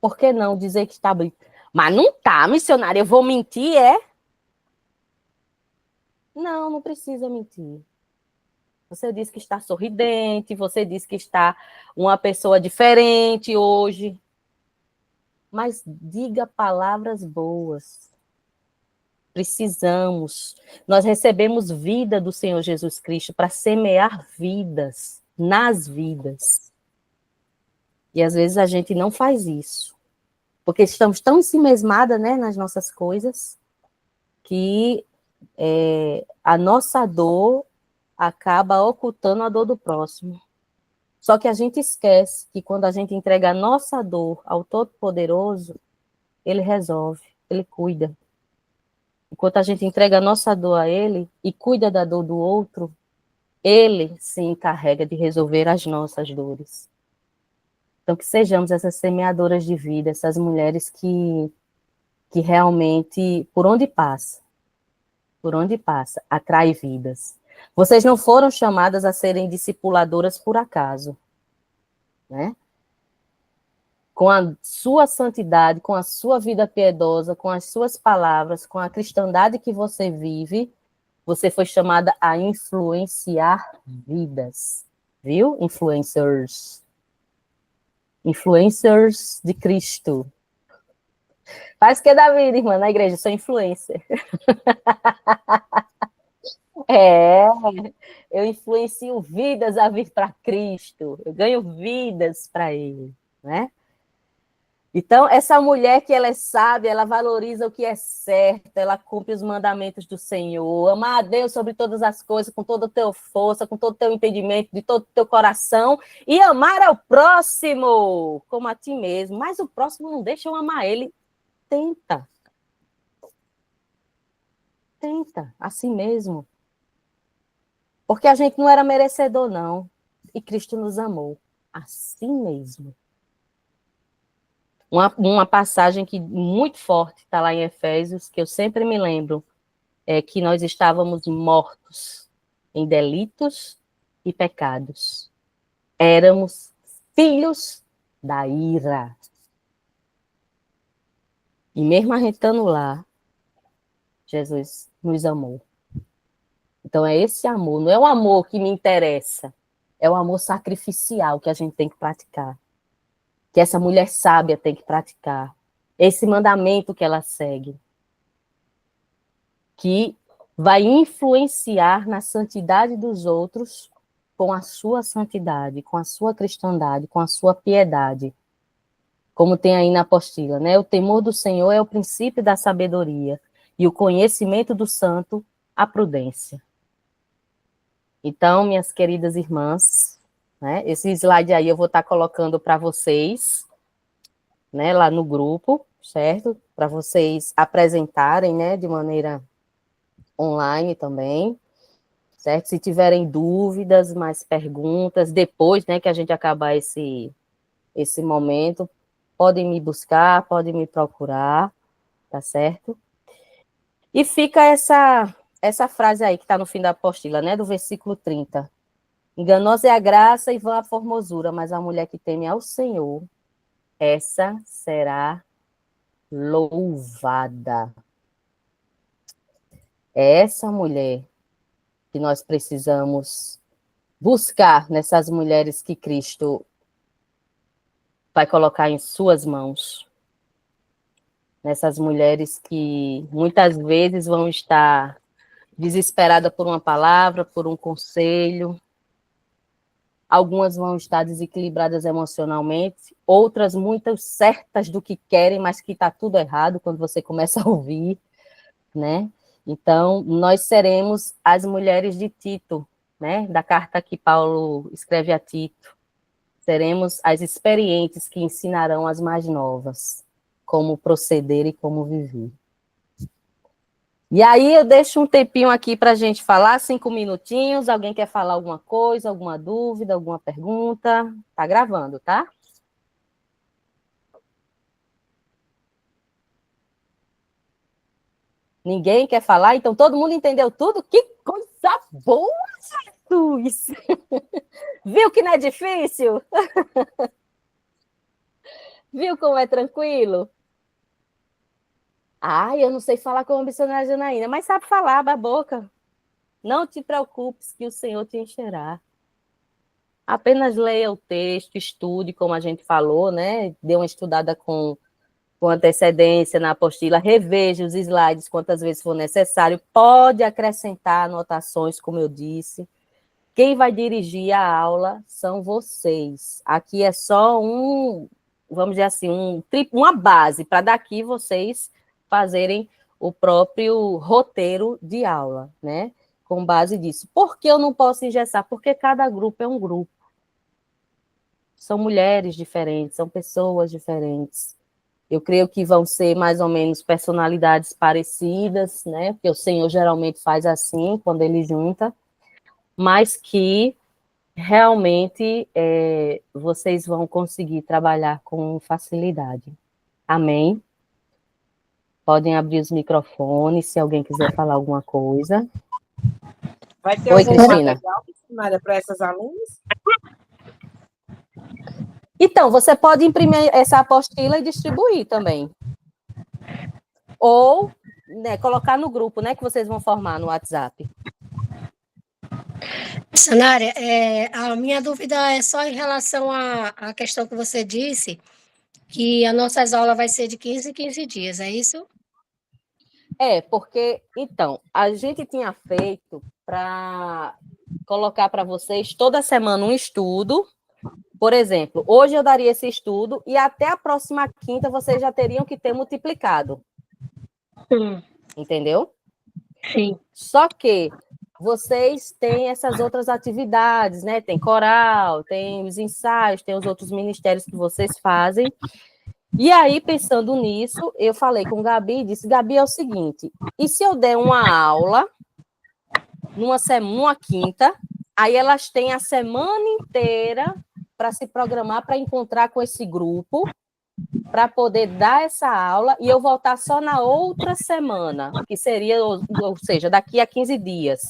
Por que não dizer que está bem? Mas não tá, missionária, eu vou mentir, é? Não, não precisa mentir. Você disse que está sorridente, você disse que está uma pessoa diferente hoje. Mas diga palavras boas. Precisamos. Nós recebemos vida do Senhor Jesus Cristo para semear vidas, nas vidas. E às vezes a gente não faz isso. Porque estamos tão ensimesmadas, né, nas nossas coisas, que a nossa dor acaba ocultando a dor do próximo. Só que a gente esquece que quando a gente entrega a nossa dor ao Todo-Poderoso, ele resolve, ele cuida. Enquanto a gente entrega a nossa dor a ele e cuida da dor do outro, ele se encarrega de resolver as nossas dores. Então, que sejamos essas semeadoras de vida, essas mulheres que realmente, por onde passa, atrai vidas. Vocês não foram chamadas a serem discipuladoras por acaso, né? Com a sua santidade, com a sua vida piedosa, com as suas palavras, com a cristandade que você vive, você foi chamada a influenciar vidas, viu? Influencers. Influencers de Cristo. Faz o que da vida, irmã, na igreja, eu sou influencer. É, eu influencio vidas a vir para Cristo, eu ganho vidas para Ele, né? Então, essa mulher que ela é sábia, ela valoriza o que é certo, ela cumpre os mandamentos do Senhor, amar a Deus sobre todas as coisas, com toda a tua força, com todo o teu entendimento, de todo o teu coração, e amar ao próximo, como a ti mesmo. Mas o próximo não deixa eu amar ele. Tenta, assim mesmo. Porque a gente não era merecedor, não. E Cristo nos amou, assim mesmo. Uma passagem que muito forte está lá em Efésios, que eu sempre me lembro, é que nós estávamos mortos em delitos e pecados. Éramos filhos da ira. E mesmo a gente estando lá, Jesus nos amou. Então é esse amor, não é o amor que me interessa, é o amor sacrificial que a gente tem que praticar. Que essa mulher sábia tem que praticar. Esse mandamento que ela segue. Que vai influenciar na santidade dos outros com a sua santidade, com a sua cristandade, com a sua piedade. Como tem aí na apostila, né? O temor do Senhor é o princípio da sabedoria e o conhecimento do santo, a prudência. Então, minhas queridas irmãs, né? Esse slide aí eu vou estar colocando para vocês, né, lá no grupo, certo? Para vocês apresentarem, né, de maneira online também, certo? Se tiverem dúvidas, mais perguntas, depois, né, que a gente acabar esse momento, podem me buscar, podem me procurar, tá certo? E fica essa frase aí que está no fim da apostila, né, do versículo 30. Enganosa é a graça e vã a formosura, mas a mulher que teme ao Senhor, essa será louvada. É essa mulher que nós precisamos buscar nessas mulheres que Cristo vai colocar em suas mãos. Nessas mulheres que muitas vezes vão estar desesperadas por uma palavra, por um conselho. Algumas vão estar desequilibradas emocionalmente, outras muito certas do que querem, mas que está tudo errado quando você começa a ouvir, né? Então, nós seremos as mulheres de Tito, né? Da carta que Paulo escreve a Tito. Seremos as experientes que ensinarão as mais novas como proceder e como viver. E aí eu deixo um tempinho aqui para a gente falar, 5 minutinhos. Alguém quer falar alguma coisa, alguma dúvida, alguma pergunta? Tá gravando, tá? Ninguém quer falar? Então todo mundo entendeu tudo? Que coisa boa, Jesus! Viu que não é difícil? Viu como é tranquilo? Ai, eu não sei falar como a missionária Janaína, mas sabe falar, abre a boca. Não te preocupes que o Senhor te encherá. Apenas leia o texto, estude, como a gente falou, né? Dê uma estudada com antecedência na apostila, reveja os slides quantas vezes for necessário, pode acrescentar anotações, como eu disse. Quem vai dirigir a aula são vocês. Aqui é só vamos dizer assim, uma base, para daqui vocês fazerem o próprio roteiro de aula, né? Com base disso. Por que eu não posso engessar? Porque cada grupo é um grupo. São mulheres diferentes, são pessoas diferentes. Eu creio que vão ser mais ou menos personalidades parecidas, né? Porque o Senhor geralmente faz assim, quando Ele junta, mas que realmente vocês vão conseguir trabalhar com facilidade. Amém? Podem abrir os microfones, se alguém quiser falar alguma coisa. Vai ter Oi, algum Cristina. material para essas alunas? Então, você pode imprimir essa apostila e distribuir também. Ou, né, colocar no grupo, né, que vocês vão formar no WhatsApp. Missionária, a minha dúvida é só em relação à questão que você disse, que as nossas aulas vai ser de 15 em 15 dias, é isso? Porque, então, a gente tinha feito para colocar para vocês toda semana um estudo. Por exemplo, hoje eu daria esse estudo e até a próxima quinta vocês já teriam que ter multiplicado. Entendeu? Sim. Só que vocês têm essas outras atividades, né? Tem coral, tem os ensaios, tem os outros ministérios que vocês fazem. E aí, pensando nisso, eu falei com Gabi e disse, Gabi, é o seguinte, e se eu der uma aula numa quinta, aí elas têm a semana inteira para se programar para encontrar com esse grupo, para poder dar essa aula, e eu voltar só na outra semana, que seria, ou seja, daqui a 15 dias.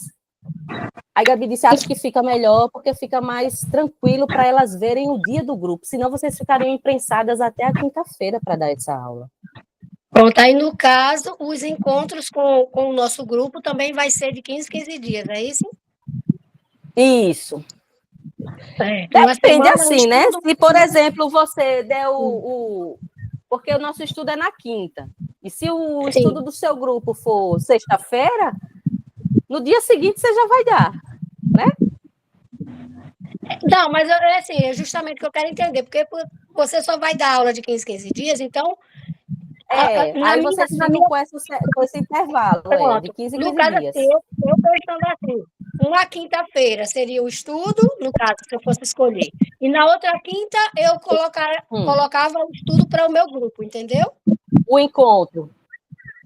Aí Gabi disse, acho que fica melhor, porque fica mais tranquilo para elas verem o dia do grupo, senão vocês ficariam imprensadas até a quinta-feira para dar essa aula. Pronto, aí no caso, os encontros com o nosso grupo também vai ser de 15 em 15 dias, é isso? Isso. Depende assim, né? Se, por exemplo, você der porque o nosso estudo é na quinta, e se o estudo do seu grupo for sexta-feira, no dia seguinte você já vai dar, né? Não, mas assim, é justamente o que eu quero entender, porque você só vai dar aula de 15 em 15 dias, então... aí vocês ficam com esse intervalo, de 15 em 15 no caso, dias. eu estou estando assim, uma quinta-feira seria o estudo, no caso, se eu fosse escolher, e na outra quinta eu colocava o estudo para o meu grupo, entendeu? O encontro.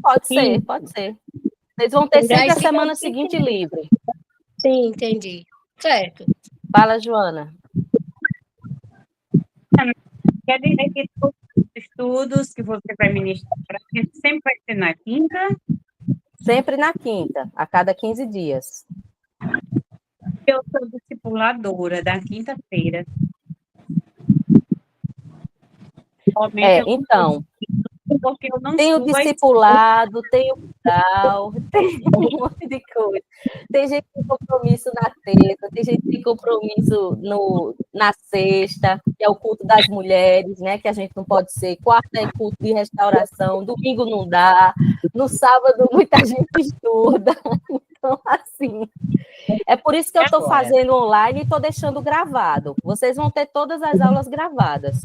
Pode ser, pode ser. Vocês vão ter sempre a semana seguinte livre. Sim, entendi. Certo. Fala, Joana. Quer dizer que todos os estudos que você vai ministrar para a gente sempre vai ser na quinta? Sempre na quinta, a cada 15 dias. Eu sou discipuladora da quinta-feira. Somente Então, porque eu não tem o subo a discipulado, tem o plural, tem um monte de coisa. Tem gente que tem compromisso na terça, tem gente que tem compromisso na sexta, que é o culto das mulheres, né? Que a gente não pode ser. Quarta é culto de restauração, domingo não dá, no sábado muita gente estuda. Então, assim, é por isso que eu estou fazendo online e estou deixando gravado. Vocês vão ter todas as aulas gravadas.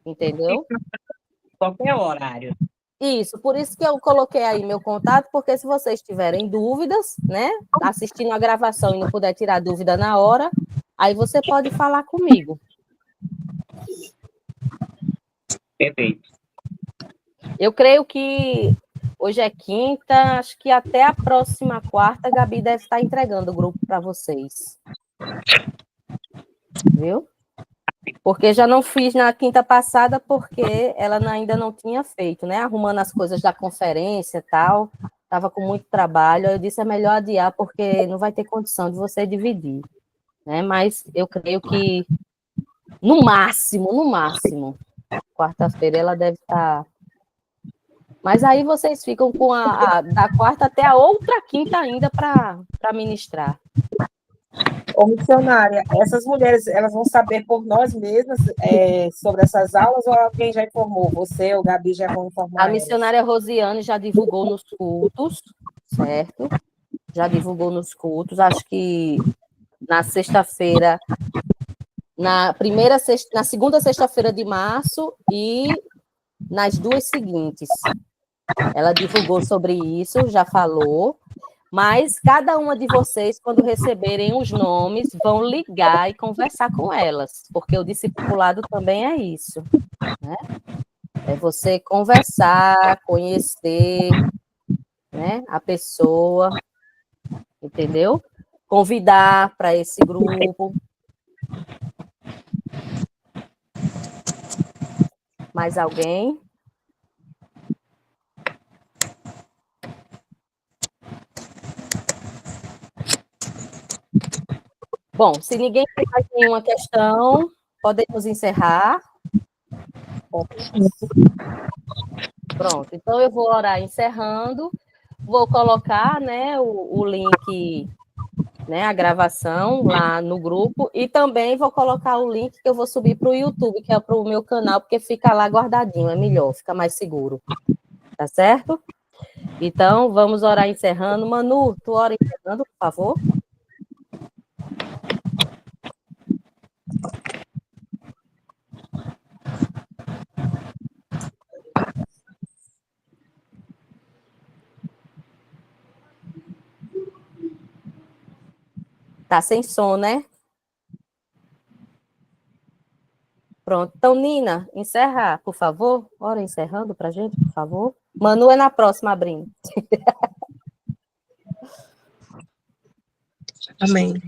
Entendeu? Qualquer horário. Isso, por isso que eu coloquei aí meu contato, porque se vocês tiverem dúvidas, né, assistindo a gravação e não puder tirar dúvida na hora, aí você pode falar comigo. Perfeito. Eu creio que hoje é quinta, acho que até a próxima quarta a Gabi deve estar entregando o grupo para vocês. Viu? Porque já não fiz na quinta passada, porque ela ainda não tinha feito, né? Arrumando as coisas da conferência e tal. Estava com muito trabalho. Eu disse, é melhor adiar, porque não vai ter condição de você dividir. Né? Mas eu creio que, no máximo, quarta-feira ela deve estar... Mas aí vocês ficam com da quarta até a outra quinta ainda para ministrar. Ô, missionária, essas mulheres, elas vão saber por nós mesmas sobre essas aulas ou alguém já informou? Você ou Gabi já vão informar A missionária Rosiane já divulgou nos cultos, certo? Já divulgou nos cultos, acho que na sexta-feira, na segunda sexta-feira de março e nas duas seguintes. Ela divulgou sobre isso, já falou. Mas cada uma de vocês, quando receberem os nomes, vão ligar e conversar com elas, porque o discipulado também é isso, né? É você conversar, conhecer, né, a pessoa, entendeu? Convidar para esse grupo. Mais alguém? Bom, se ninguém tem mais nenhuma questão, podemos encerrar. Pronto, então eu vou orar encerrando, vou colocar, né, o link, né, a gravação lá no grupo, e também vou colocar o link que eu vou subir para o YouTube, que é para o meu canal, porque fica lá guardadinho, é melhor, fica mais seguro. Tá certo? Então, vamos orar encerrando. Manu, tu ora encerrando, por favor? Tá sem som, né? Pronto. Então, Nina, encerra, por favor. Ora, encerrando para a gente, por favor. Manu é na próxima, abrindo. Amém.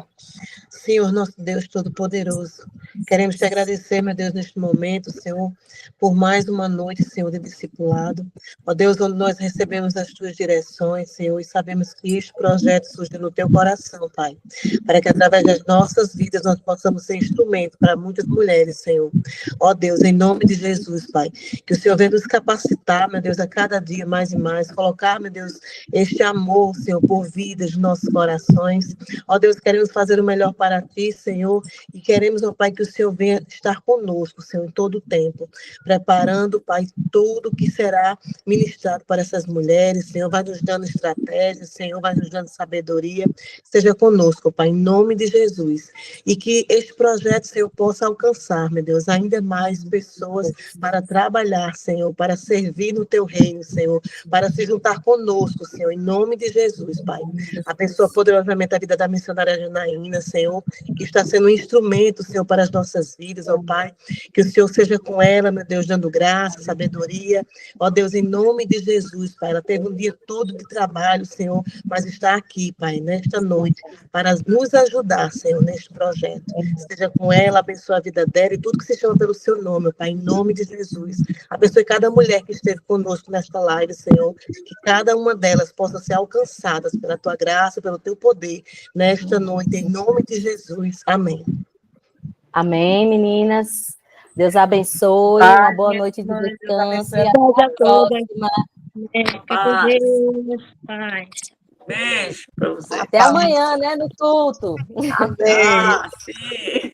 Senhor, nosso Deus Todo-Poderoso, queremos te agradecer, meu Deus, neste momento, Senhor, por mais uma noite, Senhor, de discipulado. Ó Deus, onde nós recebemos as tuas direções, Senhor, e sabemos que este projeto surgiu no teu coração, Pai, para que através das nossas vidas nós possamos ser instrumento para muitas mulheres, Senhor. Ó Deus, em nome de Jesus, Pai, que o Senhor venha nos capacitar, meu Deus, a cada dia mais e mais, colocar, meu Deus, este amor, Senhor, por vidas de nossos corações. Ó Deus, queremos fazer o melhor para ti, Senhor, e queremos, ó Pai, que o Senhor venha estar conosco, Senhor, em todo o tempo, preparando, Pai, tudo que será ministrado para essas mulheres, Senhor, vai nos dando estratégias, Senhor, vai nos dando sabedoria, seja conosco, Pai, em nome de Jesus, e que este projeto, Senhor, possa alcançar, meu Deus, ainda mais pessoas para trabalhar, Senhor, para servir no teu reino, Senhor, para se juntar conosco, Senhor, em nome de Jesus, Pai. Abençoa poderosamente a vida da missionária Janaína, Senhor, que está sendo um instrumento, Senhor, para as nossas vidas, ó Pai. Que o Senhor seja com ela, meu Deus, dando graça, sabedoria. Ó Deus, em nome de Jesus, Pai. Ela teve um dia todo de trabalho, Senhor, mas está aqui, Pai, nesta noite, para nos ajudar, Senhor, neste projeto. Seja com ela, abençoe a vida dela e tudo que se chama pelo seu nome, Pai, em nome de Jesus. Abençoe cada mulher que esteve conosco nesta live, Senhor, que cada uma delas possa ser alcançadas pela tua graça, pelo teu poder, nesta noite, em nome de Jesus. Amém. Amém, meninas. Deus abençoe, uma boa noite de descanso e até a próxima. Fica com Paz. Deus. Paz. Beijo para você. Até amanhã, né, no culto. Amém. Sim.